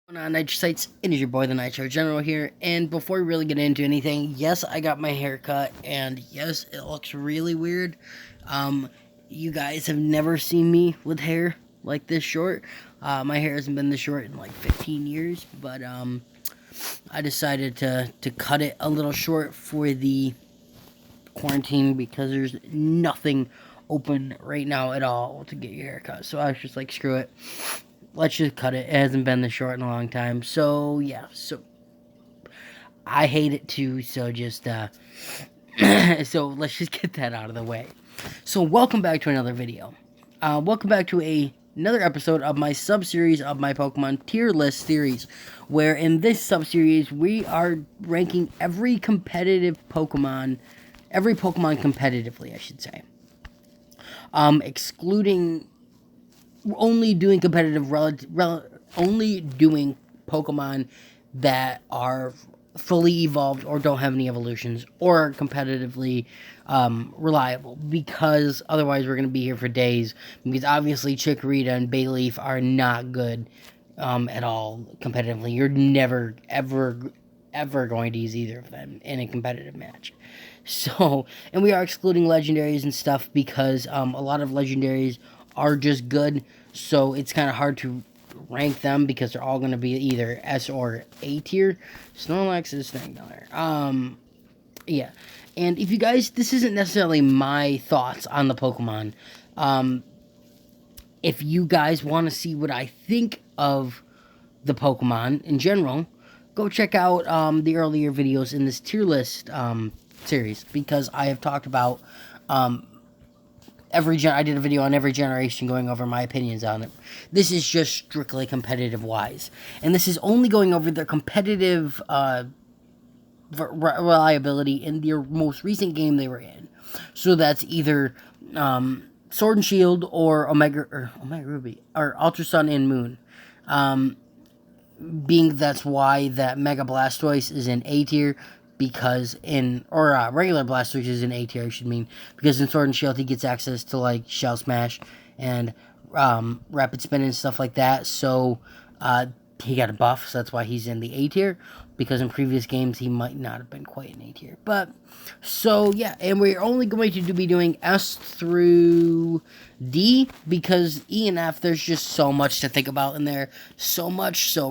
Going on Nitrocytes, it is your boy the Nitro General here, and before we really get into anything, yes, I got my hair cut, and yes, it looks really weird. Um, you guys have never seen me with hair like this short. My hair hasn't been this short in like 15 years, but I decided to cut it a little short for the quarantine because there's nothing open right now at all to get your hair cut. So I was just like, screw it, let's just cut it. It hasn't been this short in a long time. So yeah, so I hate it too. So just so let's just get that out of the way. So welcome back to another video. Welcome back to another episode of my sub-series of my Pokemon tier list series, where in this sub-series we are ranking every Pokemon competitively, I should say. Excluding only doing only doing Pokemon that are fully evolved or don't have any evolutions or are competitively reliable, because otherwise we're going to be here for days, because obviously Chikorita and Bayleaf are not good at all competitively. You're never ever going to use either of them in a competitive match. So, and we are excluding legendaries and stuff because a lot of legendaries are just good, so it's kind of hard to rank them because they're all going to be either S or A tier. Snorlax is staying down there. Yeah. And if you guys, this isn't necessarily my thoughts on the Pokemon. If you guys want to see what I think of the Pokemon in general, go check out the earlier videos in this tier list series, because I have talked about I did a video on every generation going over my opinions on it. This is just strictly competitive wise, and this is only going over their competitive reliability in their most recent game they were in. So that's either Sword and Shield or Omega Ruby or Ultra Sun and Moon. Being that's why that Mega Blastoise is in A tier, because regular Blastoise is in A tier, I should mean, because in Sword and Shield he gets access to like Shell Smash and Rapid Spin and stuff like that. So he got a buff, so that's why he's in the A tier, because in previous games he might not have been quite in A tier. But so yeah, and we're only going to be doing S through D, because E and F, there's just so much to think about in there, so much. So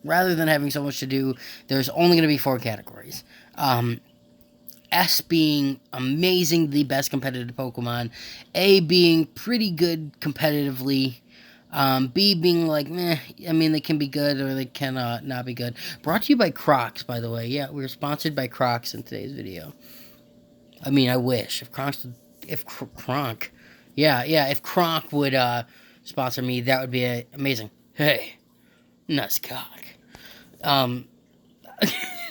rather than having so much to do, there's only going to be 4 categories. S being amazing, the best competitive Pokemon. A being pretty good competitively. B being like, meh, I mean, they can be good or they can not be good. Brought to you by Crocs, by the way. Yeah, we're sponsored by Crocs in today's video. I mean, I wish. If Kronk, if Kronk would sponsor me, that would be amazing. Hey, Nuzcock.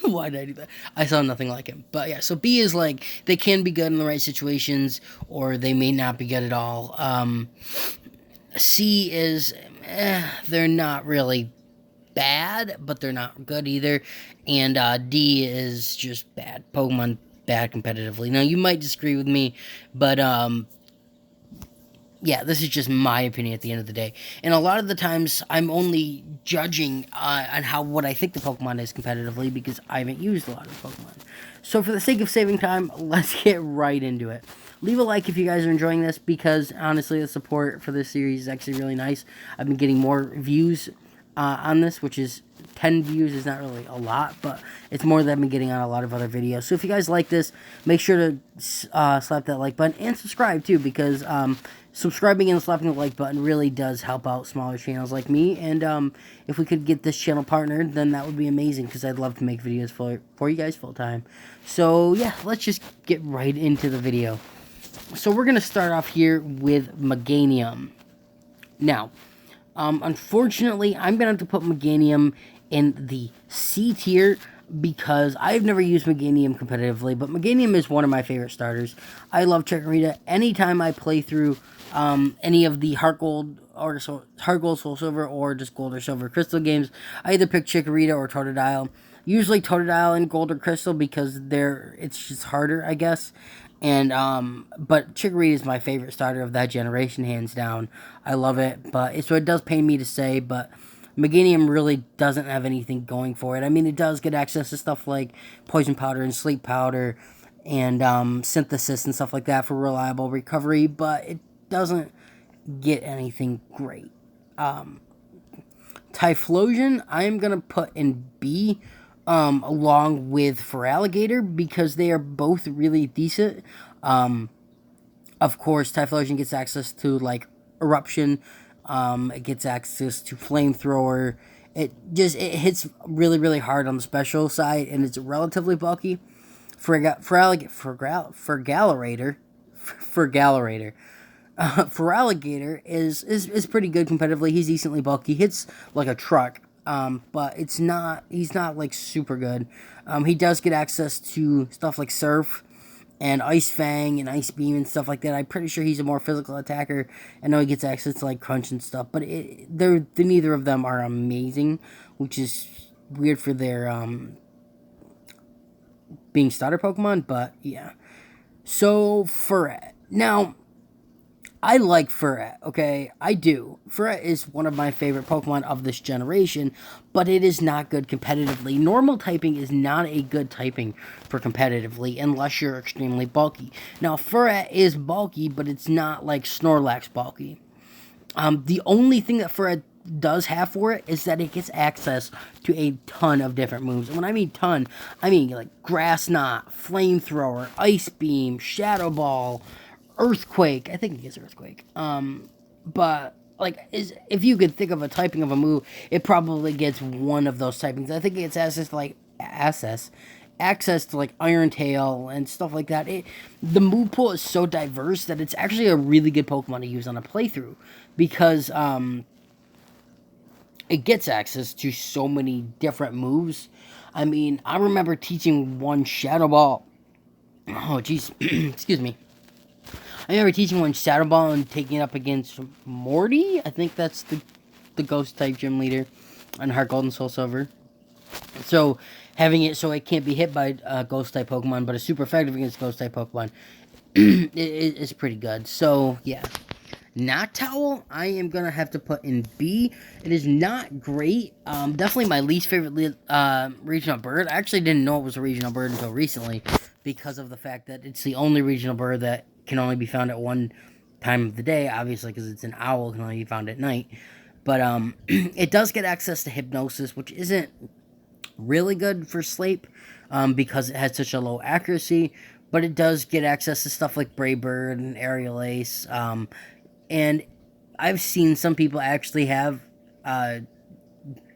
Why did I do that? I saw nothing like him. But yeah, so B is like, they can be good in the right situations, or they may not be good at all. C is, they're not really bad, but they're not good either. And D is just bad. Pokemon bad competitively. Now, you might disagree with me, but yeah, this is just my opinion at the end of the day. And a lot of the times, I'm only judging on what I think the Pokemon is competitively, because I haven't used a lot of Pokemon. So for the sake of saving time, let's get right into it. Leave a like if you guys are enjoying this, because honestly, the support for this series is actually really nice. I've been getting more views on this, which is 10 views is not really a lot, but it's more than I've been getting on a lot of other videos. So if you guys like this, make sure to slap that like button and subscribe too, because subscribing and slapping the like button really does help out smaller channels like me. And if we could get this channel partnered, then that would be amazing, because I'd love to make videos for you guys full time. So yeah, let's just get right into the video. So we're going to start off here with Meganium. Now, unfortunately, I'm going to have to put Meganium in the C tier, because I've never used Meganium competitively, but Meganium is one of my favorite starters. I love Chikorita. Anytime I play through any of the Heart Gold, Soul Silver, or just Gold or Silver Crystal games, I either pick Chikorita or Totodile. Usually Totodile and Gold or Crystal, because it's just harder, I guess. And but Chikorita is my favorite starter of that generation, hands down. I love it, so it does pain me to say, but Meganium really doesn't have anything going for it. I mean, it does get access to stuff like Poison Powder and Sleep Powder and Synthesis and stuff like that for reliable recovery, but it doesn't get anything great. Typhlosion, I am going to put in B along with Feraligatr because they are both really decent. Of course, Typhlosion gets access to like Eruption. It gets access to Flamethrower. It hits really really hard on the special side, and it's relatively bulky. Feraligatr is pretty good competitively. He's decently bulky. He hits like a truck. But he's not like super good. He does get access to stuff like Surf and Ice Fang and Ice Beam and stuff like that. I'm pretty sure he's a more physical attacker. I know he gets access to like Crunch and stuff, but neither of them are amazing, which is weird for their being starter Pokemon. But yeah, so Furret. Now, I like Furret, okay? I do. Furret is one of my favorite Pokemon of this generation, but it is not good competitively. Normal typing is not a good typing for competitively unless you're extremely bulky. Now, Furret is bulky, but it's not like Snorlax bulky. The only thing that Furret does have for it is that it gets access to a ton of different moves. And when I mean ton, I mean like Grass Knot, Flamethrower, Ice Beam, Shadow Ball, Earthquake. I think it gets Earthquake. But like, if you could think of a typing of a move, it probably gets one of those typings. I think it gets access to like access to like Iron Tail and stuff like that. The move pool is so diverse that it's actually a really good Pokemon to use on a playthrough because it gets access to so many different moves. I mean, I remember teaching one Shadow Ball. Oh, jeez. Excuse me. I remember teaching one Shadow Ball and taking it up against Morty. I think that's the ghost type gym leader on Heart Gold and Soul Silver. So having it so it can't be hit by ghost type Pokemon, but it's super effective against ghost type Pokemon is pretty good. So yeah. Noctowl, I am gonna have to put in B. It is not great. Definitely my least favorite regional bird. I actually didn't know it was a regional bird until recently because of the fact that it's the only regional bird that can only be found at one time of the day, obviously because it's an owl, can only be found at night. But it does get access to Hypnosis, which isn't really good for Sleep because it has such a low accuracy. But it does get access to stuff like Brave Bird and Aerial Ace. And I've seen some people actually have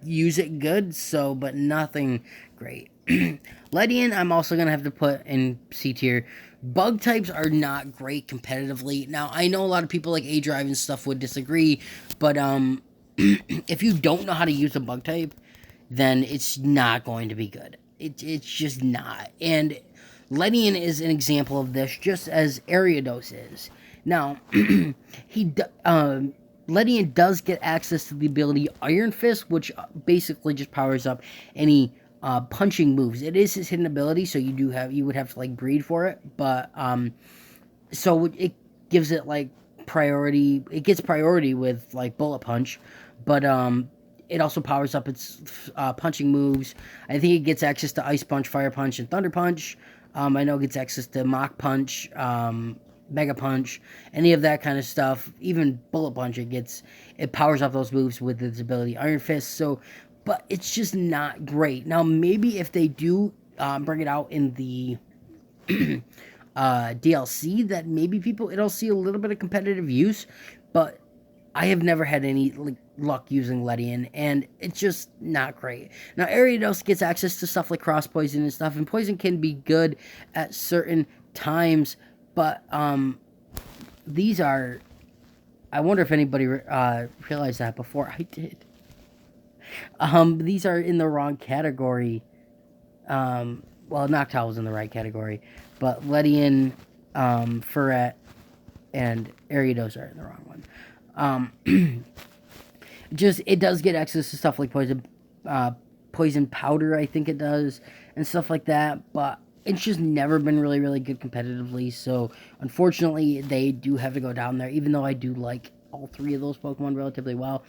use it good, but nothing great. Ledian, I'm also going to have to put in C tier. Bug types are not great competitively. Now, I know a lot of people like A-Drive and stuff would disagree, but if you don't know how to use a bug type, then it's not going to be good. It's just not. And Ledian is an example of this, just as Ariados is. Now, Ledian does get access to the ability Iron Fist, which basically just powers up any punching moves. It is his hidden ability, so you would have to like breed for it, but so it gives it like priority. It gets priority with like Bullet Punch, but it also powers up its punching moves. I think it gets access to Ice Punch, Fire Punch, and Thunder Punch. I know it gets access to Mach Punch, Mega Punch, any of that kind of stuff. Even Bullet Punch, it powers up those moves with its ability Iron Fist. So, but it's just not great. Now, maybe if they do bring it out in the DLC, that maybe it'll see a little bit of competitive use, but I have never had any luck using Ledian, and it's just not great. Now, Ariados gets access to stuff like Cross Poison and stuff, and Poison can be good at certain times, but these are... I wonder if anybody realized that before I did. These are in the wrong category. Well, Noctowl was in the right category, but Ledian, Furret, and Ariados are in the wrong one. It does get access to stuff like poison powder, I think it does, and stuff like that, but it's just never been really, really good competitively, so unfortunately, they do have to go down there, even though I do like all three of those Pokemon relatively well.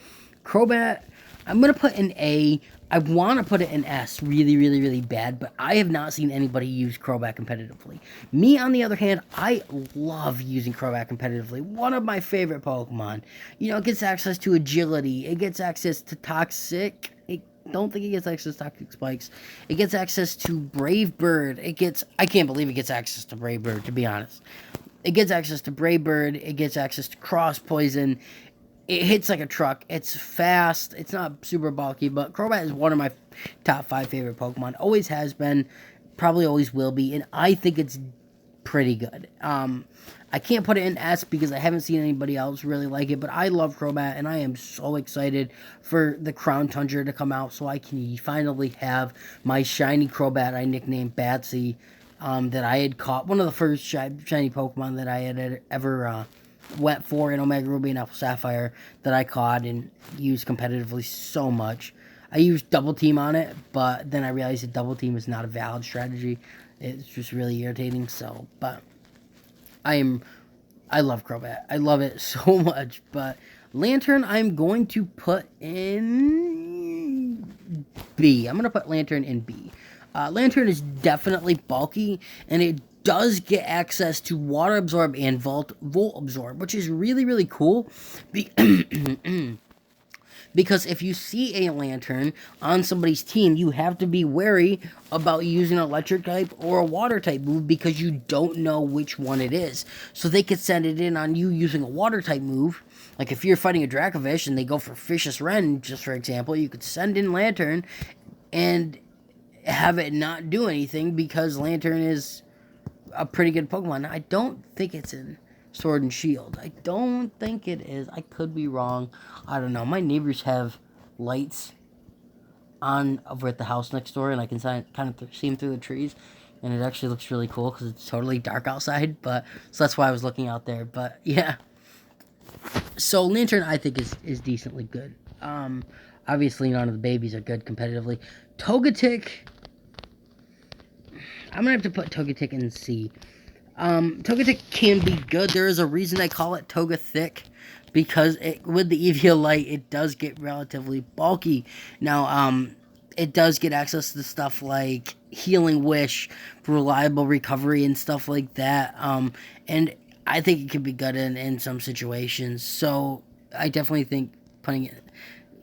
Crobat, I'm going to put in A. I want to put it in S really, really, really bad, but I have not seen anybody use Crobat competitively. Me, on the other hand, I love using Crobat competitively. One of my favorite Pokemon. You know, it gets access to Agility. It gets access to Toxic. I don't think it gets access to Toxic Spikes. It gets access to Brave Bird. I can't believe it gets access to Brave Bird, to be honest. It gets access to Brave Bird. It gets access to Cross Poison. It hits like a truck. It's fast. It's not super bulky, but Crobat is one of my top 5 favorite Pokemon. Always has been, probably always will be, and I think it's pretty good. I can't put it in S because I haven't seen anybody else really like it, but I love Crobat, and I am so excited for the Crown Tundra to come out so I can finally have my shiny Crobat I nicknamed Batsy, that I had caught. One of the first shiny Pokemon that I had ever went for in Omega Ruby and Alpha Sapphire that I caught and used competitively so much. I used Double Team on it, but then I realized that Double Team is not a valid strategy. It's just really irritating, so, but I love Crobat. I love it so much, but Lantern I'm going to put in B. I'm going to put Lantern in B. Lantern is definitely bulky, and it does get access to Water Absorb and Volt Absorb, which is really, really cool. Because if you see a Lantern on somebody's team, you have to be wary about using an electric type or a water type move because you don't know which one it is. So they could send it in on you using a water type move. Like if you're fighting a Dracovish and they go for Vicious Ren, just for example, you could send in Lantern and have it not do anything because Lantern is a pretty good Pokemon. I don't think it's in Sword and Shield. I don't think it is. I could be wrong. I don't know. My neighbors have lights on over at the house next door, and I can kind of see them through the trees, and it actually looks really cool because it's totally dark outside. But so that's why I was looking out there. But yeah, so Lantern I think is decently good. Obviously none of the babies are good competitively. Togetic, I'm going to have to put Togetic in C. Togetic can be good. There is a reason I call it Togethick, because with the Eviolite, it does get relatively bulky. Now, it does get access to stuff like Healing Wish, reliable recovery, and stuff like that. And I think it can be good in some situations. So I definitely think putting it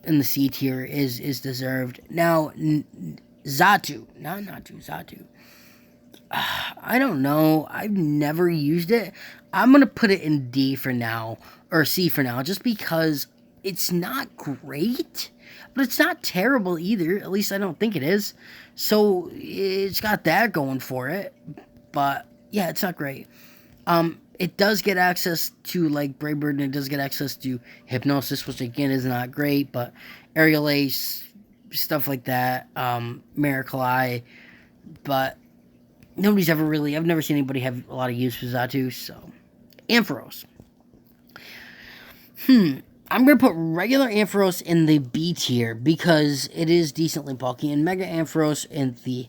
in the C tier is deserved. Now, Xatu. Xatu. I don't know. I've never used it. I'm going to put it in D for now, or C for now, just because it's not great, but it's not terrible either. At least I don't think it is. So it's got that going for it. But yeah, it's not great. It does get access to like Brave Bird, and it does get access to Hypnosis, which again is not great, but Aerial Ace, stuff like that, Miracle Eye, but I've never seen anybody have a lot of use for Xatu, so. Ampharos. I'm going to put regular Ampharos in the B tier because it is decently bulky, and Mega Ampharos in the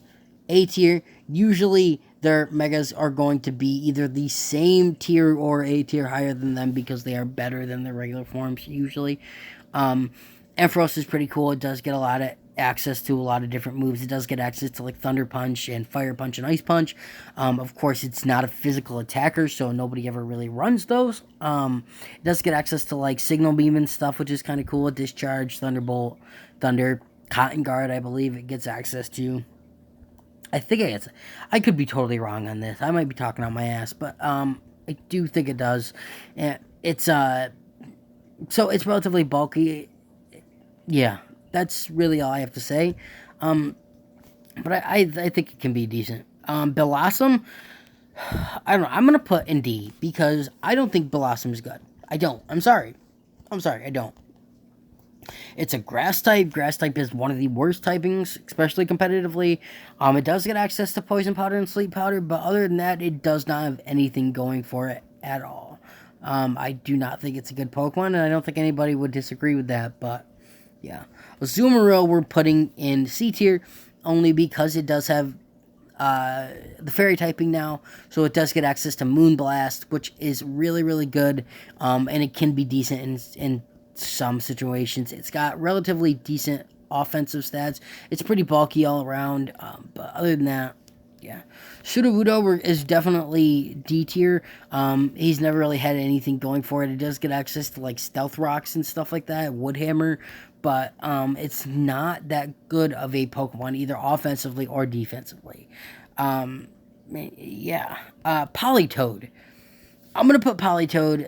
A tier. Usually their Megas are going to be either the same tier or A tier higher than them because they are better than their regular forms usually. Ampharos is pretty cool. It does get a lot of access to a lot of different moves. It does get access to like Thunder Punch and Fire Punch and Ice Punch. Of course, it's not a physical attacker, so nobody ever really runs those. It does get access to like Signal Beam and stuff, which is kind of cool. Discharge, Thunderbolt, Thunder, Cotton Guard, I believe it gets access to. I could be totally wrong on this. I might be talking on my ass, but I do think it does. It's so it's relatively bulky. Yeah, that's really all I have to say. But I think it can be decent. Bellossom, I don't know. I'm going to put in D because I don't think Bellossom is good. I don't. I'm sorry. I don't. It's a grass type. Grass type is one of the worst typings, especially competitively. It does get access to Poison Powder and Sleep Powder, but other than that, it does not have anything going for it at all. I do not think it's a good Pokemon, and I don't think anybody would disagree with that, but yeah. Azumarill we're putting in C tier only because it does have the fairy typing now, so it does get access to Moonblast, which is really, really good, and it can be decent in some situations. It's got relatively decent offensive stats. It's pretty bulky all around, but other than that, yeah. Sudowoodo is definitely D tier. He's never really had anything going for it. It does get access to like stealth rocks and stuff like that, Woodhammer, but it's not that good of a Pokemon either offensively or defensively. Yeah. Politoed. I'm gonna put Politoed.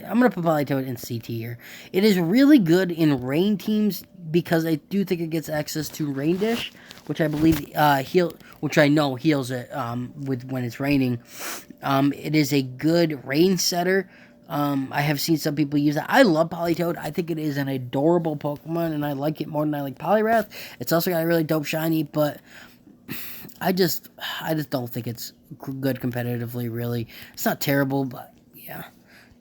I'm gonna put Politoed in C tier. It is really good in rain teams because I do think it gets access to Rain Dish, which I believe which I know heals it with when it's raining. It is a good rain setter. I have seen some people use it. I love Politoed. I think it is an adorable Pokemon, and I like it more than I like Poliwrath. It's also got a really dope shiny, but I just don't think it's good competitively. Really, it's not terrible, but yeah.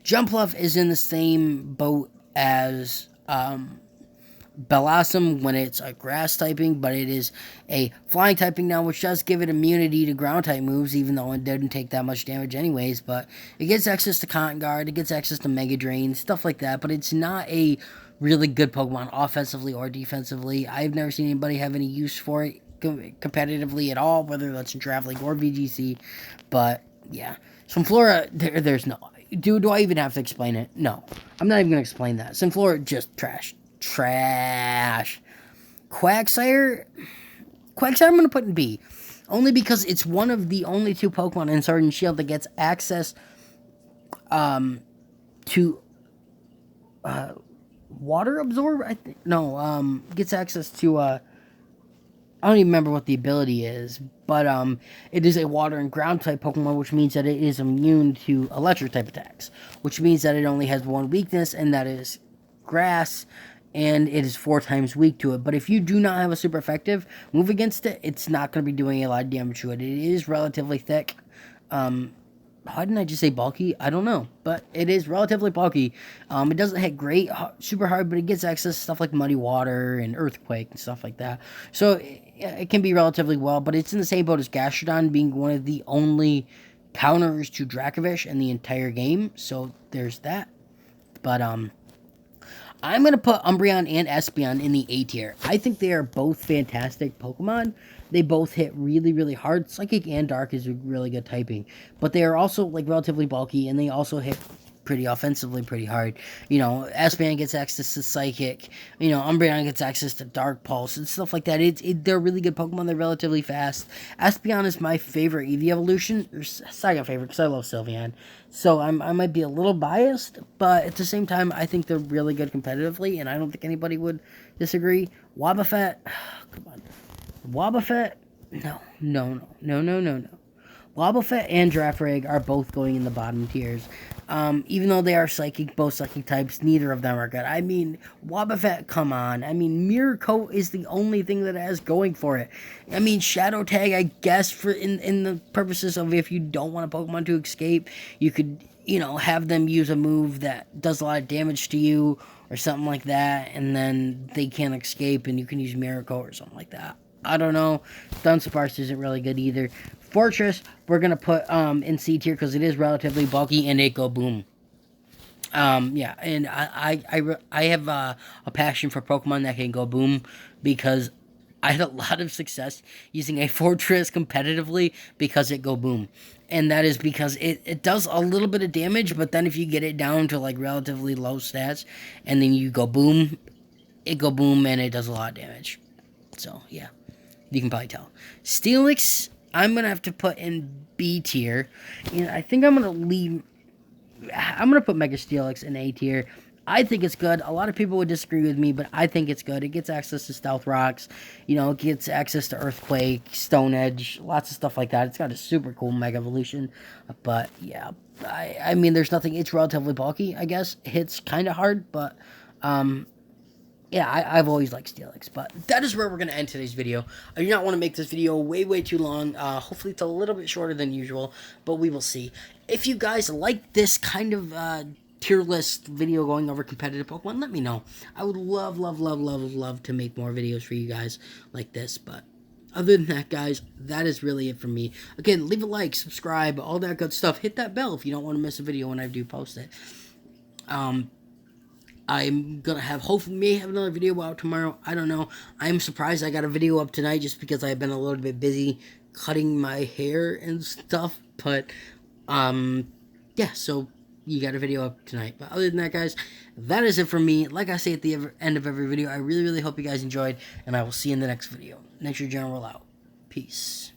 Jumpluff is in the same boat as Bellossom when it's a grass typing, but it is a flying typing now, which does give it immunity to ground type moves, even though it doesn't take that much damage anyways. But it gets access to Cotton Guard, it gets access to Mega Drain, stuff like that. But it's not a really good Pokemon offensively or defensively. I've never seen anybody have any use for it competitively at all, whether that's in Draft League or VGC. But yeah, Sunflora, there's no. Do I even have to explain it? No. I'm not even going to explain that. Sunflora, just trash. Trash. Quagsire, I'm going to put in B. Only because it's one of the only two Pokemon in Sword and Shield that gets access to Water Absorb, I think. No, gets access to I don't even remember what the ability is, but it is a water and ground type Pokemon, which means that it is immune to electric type attacks, which means that it only has one weakness, and that is grass, and it is 4 times weak to it. But if you do not have a super effective move against it, it's not going to be doing a lot of damage to it. It is relatively thick. Why didn't I just say bulky? I don't know, but it is relatively bulky. It doesn't hit great, super hard, but it gets access to stuff like Muddy Water and Earthquake and stuff like that. So it can be relatively well, but it's in the same boat as Gastrodon, being one of the only counters to Dracovish in the entire game. So there's that. But I'm going to put Umbreon and Espeon in the A tier. I think they are both fantastic Pokemon. They both hit really, really hard. Psychic and Dark is a really good typing. But they are also like relatively bulky, and they also hit pretty offensively pretty hard. You know, Espeon gets access to Psychic. You know, Umbreon gets access to Dark Pulse and stuff like that. They're really good Pokemon. They're relatively fast. Espeon is my favorite Eevee evolution. Or second favorite, because I love Sylveon. So I might be a little biased, but at the same time, I think they're really good competitively, and I don't think anybody would disagree. Wobbuffet, come on. Wobbuffet, no. Wobbuffet and Girafarig are both going in the bottom tiers. Even though they are psychic, both psychic types, neither of them are good. I mean, Wobbuffet, come on. I mean, Mirror Coat is the only thing that it has going for it. I mean, Shadow Tag, I guess, for in the purposes of if you don't want a Pokemon to escape, you could, you know, have them use a move that does a lot of damage to you or something like that, and then they can't escape, and you can use Mirror Coat or something like that. I don't know. Dunsparce isn't really good either. Fortress, we're going to put in C tier because it is relatively bulky and it go boom. Yeah, and I have a passion for Pokemon that can go boom because I had a lot of success using a Fortress competitively because it go boom. And that is because it does a little bit of damage, but then if you get it down to like relatively low stats and then you go boom, it go boom and it does a lot of damage. So, yeah. You can probably tell. Steelix, I'm going to have to put in B tier. And I think I'm going to put Mega Steelix in A tier. I think it's good. A lot of people would disagree with me, but I think it's good. It gets access to Stealth Rocks. You know, it gets access to Earthquake, Stone Edge, lots of stuff like that. It's got a super cool Mega Evolution. But, yeah. I mean, there's nothing. It's relatively bulky, I guess. It hits kind of hard, but... yeah, I've always liked Steelix, but that is where we're going to end today's video. I do not want to make this video way too long. Hopefully it's a little bit shorter than usual, but we will see. If you guys like this kind of tier list video going over competitive Pokemon, let me know. I would love to make more videos for you guys like this, but other than that, guys, that is really it from me. Again, leave a like, subscribe, all that good stuff. Hit that bell if you don't want to miss a video when I do post it. I'm gonna may have another video out tomorrow. I don't know. I'm surprised I got a video up tonight just because I've been a little bit busy cutting my hair and stuff. But, yeah, so you got a video up tonight. But other than that, guys, that is it for me. Like I say at the end of every video, I really, really hope you guys enjoyed, and I will see you in the next video. Nature General out. Peace.